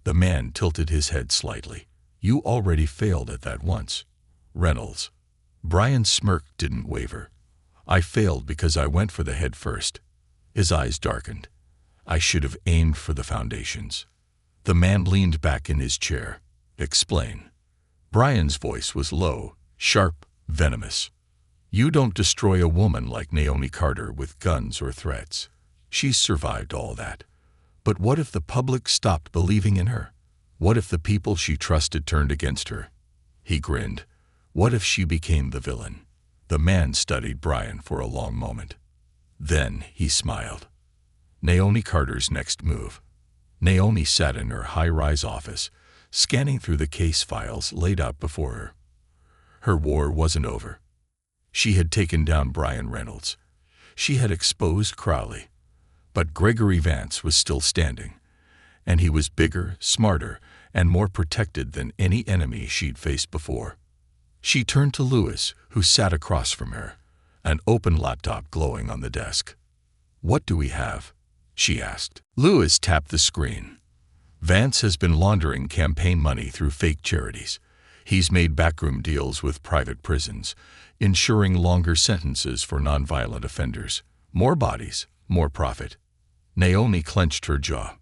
The man tilted his head slightly. You already failed at that once. Reynolds. Brian's smirk didn't waver. I failed because I went for the head first. His eyes darkened. I should have aimed for the foundations. The man leaned back in his chair. Explain. Brian's voice was low, sharp, venomous. You don't destroy a woman like Naomi Carter with guns or threats. She's survived all that. But what if the public stopped believing in her? What if the people she trusted turned against her? He grinned. What if she became the villain? The man studied Brian for a long moment. Then he smiled. Naomi Carter's next move. Naomi sat in her high-rise office, scanning through the case files laid out before her. Her war wasn't over. She had taken down Brian Reynolds. She had exposed Crowley. But Gregory Vance was still standing, and he was bigger, smarter, and more protected than any enemy she'd faced before. She turned to Lewis, who sat across from her, an open laptop glowing on the desk. "What do we have?" she asked. Lewis tapped the screen. Vance has been laundering campaign money through fake charities. He's made backroom deals with private prisons, ensuring longer sentences for nonviolent offenders. More bodies, more profit. Naomi clenched her jaw.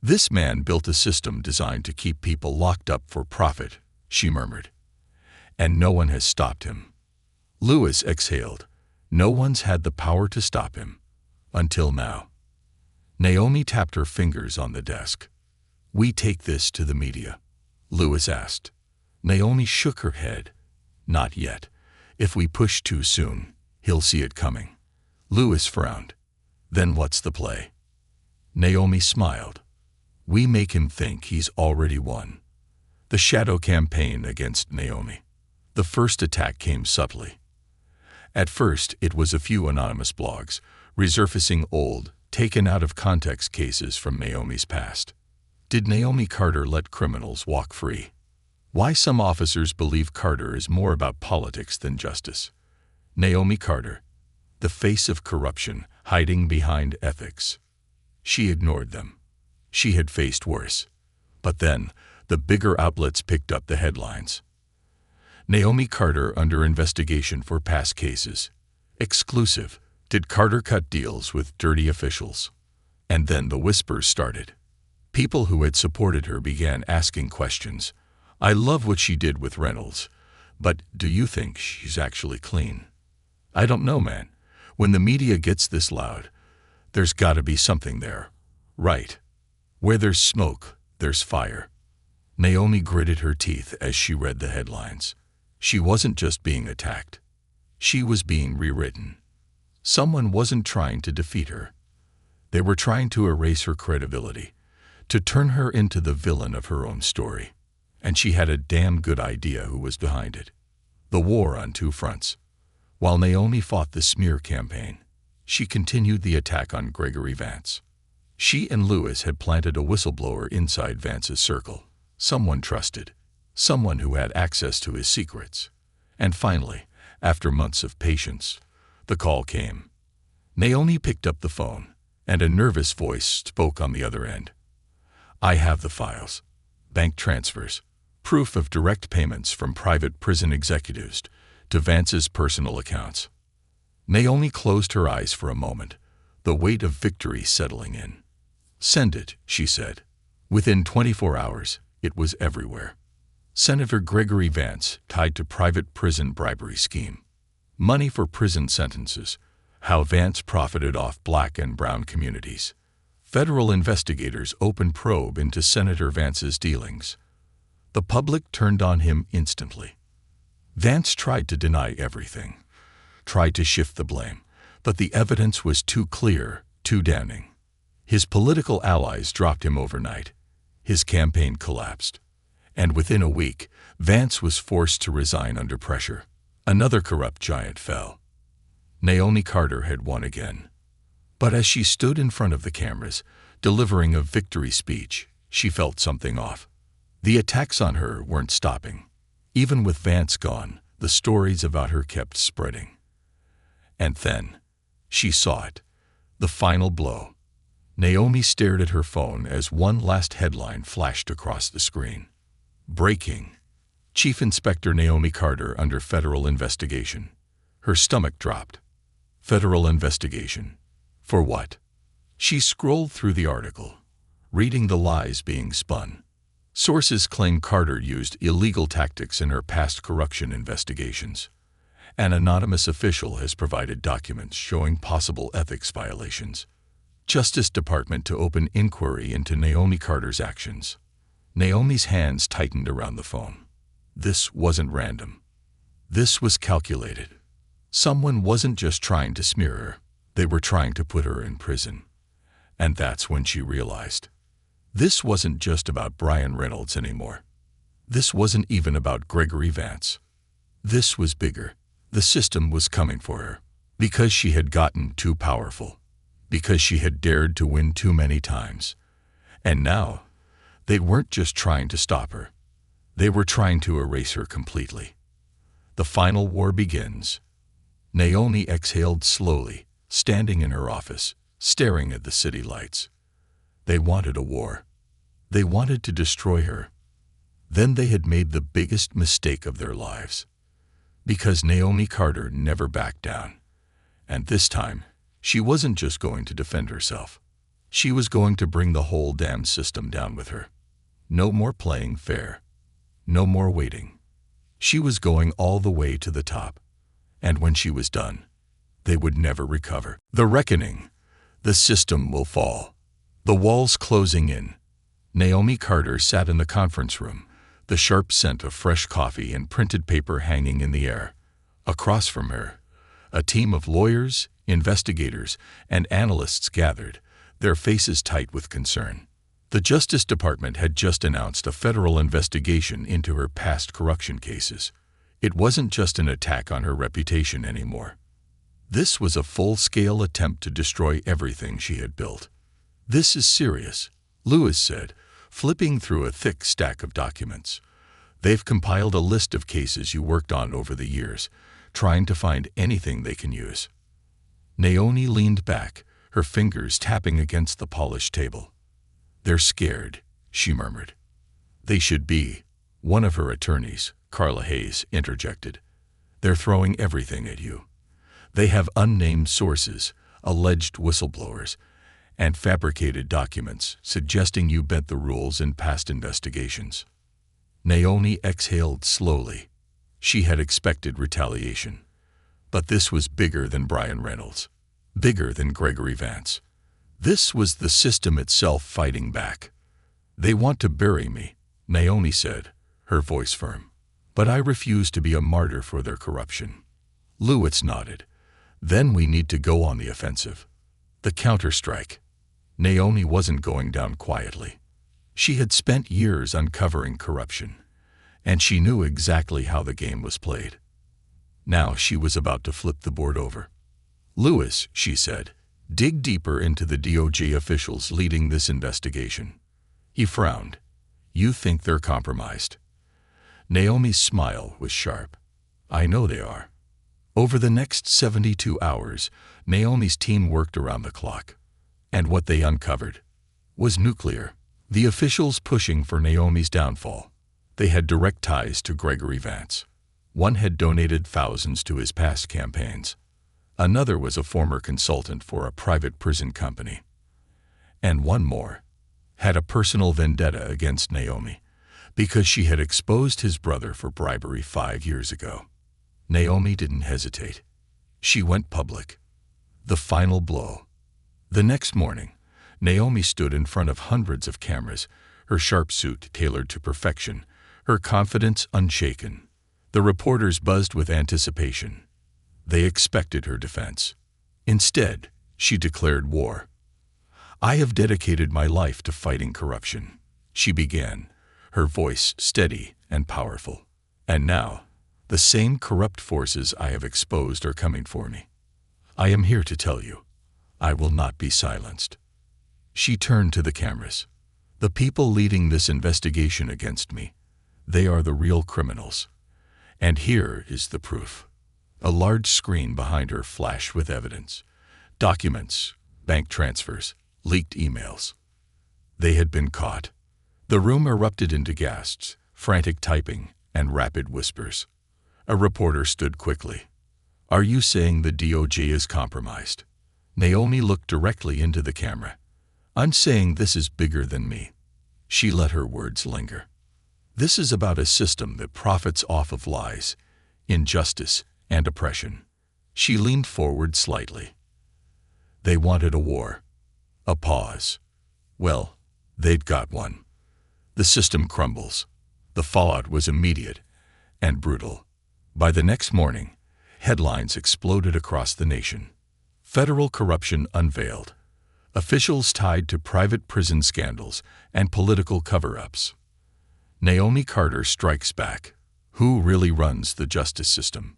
This man built a system designed to keep people locked up for profit, she murmured. And no one has stopped him. Lewis exhaled. No one's had the power to stop him. Until now. Naomi tapped her fingers on the desk. We take this to the media? Lewis asked. Naomi shook her head. Not yet. If we push too soon, he'll see it coming. Lewis frowned. Then what's the play? Naomi smiled. We make him think he's already won. The shadow campaign against Naomi. The first attack came subtly. At first, it was a few anonymous blogs, resurfacing old, taken out of context cases from Naomi's past. Did Naomi Carter let criminals walk free? Why some officers believe Carter is more about politics than justice. Naomi Carter, the face of corruption, hiding behind ethics. She ignored them. She had faced worse. But then, the bigger outlets picked up the headlines. Naomi Carter under investigation for past cases. Exclusive. Did Carter cut deals with dirty officials? And then the whispers started. People who had supported her began asking questions. I love what she did with Reynolds, but do you think she's actually clean? I don't know, man. When the media gets this loud, there's got to be something there. Right. Where there's smoke, there's fire. Naomi gritted her teeth as she read the headlines. She wasn't just being attacked. She was being rewritten. Someone wasn't trying to defeat her. They were trying to erase her credibility, to turn her into the villain of her own story. And she had a damn good idea who was behind it. The war on two fronts. While Naomi fought the smear campaign, she continued the attack on Gregory Vance. She and Lewis had planted a whistleblower inside Vance's circle, someone trusted, someone who had access to his secrets. And finally, after months of patience, the call came. Naomi picked up the phone, and a nervous voice spoke on the other end. I have the files. Bank transfers. Proof of direct payments from private prison executives to Vance's personal accounts. Naomi closed her eyes for a moment, the weight of victory settling in. Send it, she said. Within 24 hours, it was everywhere. Senator Gregory Vance tied to private prison bribery scheme. Money for prison sentences. How Vance profited off black and brown communities. Federal investigators opened probe into Senator Vance's dealings. The public turned on him instantly. Vance tried to deny everything, tried to shift the blame, but the evidence was too clear, too damning. His political allies dropped him overnight. His campaign collapsed. And within a week, Vance was forced to resign under pressure. Another corrupt giant fell. Naomi Carter had won again. But as she stood in front of the cameras, delivering a victory speech, she felt something off. The attacks on her weren't stopping. Even with Vance gone, the stories about her kept spreading. And then, she saw it. The final blow. Naomi stared at her phone as one last headline flashed across the screen. Breaking. Chief Inspector Naomi Carter under federal investigation. Her stomach dropped. Federal investigation. For what? She scrolled through the article. reading the lies being spun. Sources claim Carter used illegal tactics in her past corruption investigations. An anonymous official has provided documents showing possible ethics violations. Justice Department to open inquiry into Naomi Carter's actions. Naomi's hands tightened around the phone. This wasn't random. This was calculated. Someone wasn't just trying to smear her. They were trying to put her in prison. And that's when she realized. This wasn't just about Brian Reynolds anymore. This wasn't even about Gregory Vance. This was bigger. The system was coming for her. Because she had gotten too powerful. Because she had dared to win too many times. And now, they weren't just trying to stop her. They were trying to erase her completely. The final war begins. Naomi exhaled slowly, standing in her office, staring at the city lights. They wanted a war. They wanted to destroy her. Then they had made the biggest mistake of their lives. Because Naomi Carter never backed down. And this time, she wasn't just going to defend herself. She was going to bring the whole damn system down with her. No more playing fair. No more waiting. She was going all the way to the top. And when she was done, they would never recover. The reckoning. The system will fall. The walls closing in. Naomi Carter sat in the conference room, the sharp scent of fresh coffee and printed paper hanging in the air. Across from her, a team of lawyers, investigators, and analysts gathered, their faces tight with concern. The Justice Department had just announced a federal investigation into her past corruption cases. It wasn't just an attack on her reputation anymore. This was a full-scale attempt to destroy everything she had built. "This is serious," Lewis said, flipping through a thick stack of documents. "They've compiled a list of cases you worked on over the years, trying to find anything they can use." Naomi leaned back, her fingers tapping against the polished table. "They're scared," she murmured. "They should be," one of her attorneys, Carla Hayes, interjected. "They're throwing everything at you. They have unnamed sources, alleged whistleblowers, and fabricated documents suggesting you bent the rules in past investigations." Naomi exhaled slowly. She had expected retaliation. But this was bigger than Brian Reynolds. Bigger than Gregory Vance. This was the system itself fighting back. "They want to bury me," Naomi said, her voice firm. "But I refuse to be a martyr for their corruption." Lewis nodded. "Then we need to go on the offensive. The counterstrike." Naomi wasn't going down quietly. She had spent years uncovering corruption, and she knew exactly how the game was played. Now she was about to flip the board over. "Lewis," she said, "dig deeper into the DOJ officials leading this investigation." He frowned. "You think they're compromised?" Naomi's smile was sharp. "I know they are." Over the next 72 hours, Naomi's team worked around the clock. And what they uncovered was nuclear. The officials pushing for Naomi's downfall. They had direct ties to Gregory Vance. One had donated thousands to his past campaigns. Another was a former consultant for a private prison company. And one more had a personal vendetta against Naomi because she had exposed his brother for bribery 5 years ago. Naomi didn't hesitate. She went public. The final blow. The next morning, Naomi stood in front of hundreds of cameras, her sharp suit tailored to perfection, her confidence unshaken. The reporters buzzed with anticipation. They expected her defense. Instead, she declared war. "I have dedicated my life to fighting corruption," she began, her voice steady and powerful. "And now, the same corrupt forces I have exposed are coming for me. I am here to tell you, I will not be silenced." She turned to the cameras. "The people leading this investigation against me, they are the real criminals. And here is the proof." A large screen behind her flashed with evidence. Documents, bank transfers, leaked emails. They had been caught. The room erupted into gasps, frantic typing, and rapid whispers. A reporter stood quickly. "Are you saying the DOJ is compromised?" Naomi looked directly into the camera. I'm saying this is bigger than me. She let her words linger. This is about a system that profits off of lies, injustice, and oppression. She leaned forward slightly. They wanted a war. A pause. Well, they'd got one. The system crumbles. The fallout was immediate and brutal. By the next morning, headlines exploded across the nation. Federal corruption unveiled. Officials tied to private prison scandals and political cover-ups. Naomi Carter strikes back. Who really runs the justice system?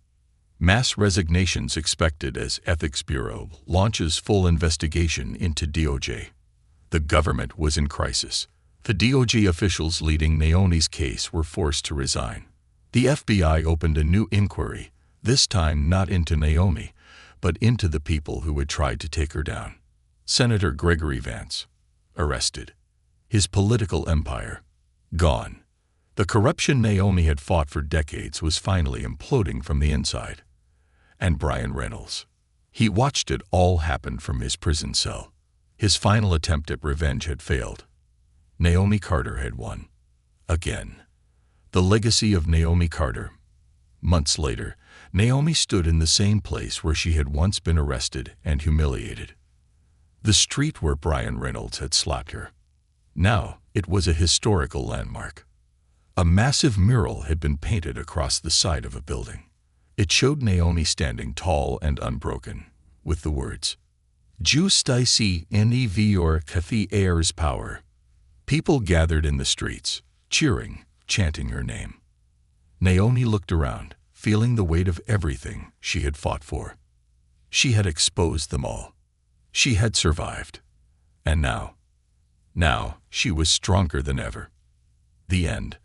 Mass resignations expected as Ethics Bureau launches full investigation into DOJ. The government was in crisis. The DOJ officials leading Naomi's case were forced to resign. The FBI opened a new inquiry, this time not into Naomi, but into the people who had tried to take her down. Senator Gregory Vance, arrested. His political empire, gone. The corruption Naomi had fought for decades was finally imploding from the inside. And Brian Reynolds. He watched it all happen from his prison cell. His final attempt at revenge had failed. Naomi Carter had won. Again. The legacy of Naomi Carter. Months later, Naomi stood in the same place where she had once been arrested and humiliated. The street where Brian Reynolds had slapped her. Now, it was a historical landmark. A massive mural had been painted across the side of a building. It showed Naomi standing tall and unbroken, with the words, Justice Nevor Kathy Ayers Power. People gathered in the streets, cheering, chanting her name. Naomi looked around, feeling the weight of everything she had fought for. She had exposed them all. She had survived. And now she was stronger than ever. The end.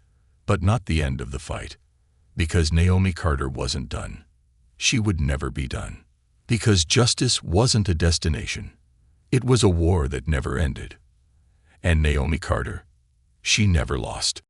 But not the end of the fight. Because Naomi Carter wasn't done. She would never be done. Because justice wasn't a destination. It was a war that never ended. And Naomi Carter, she never lost.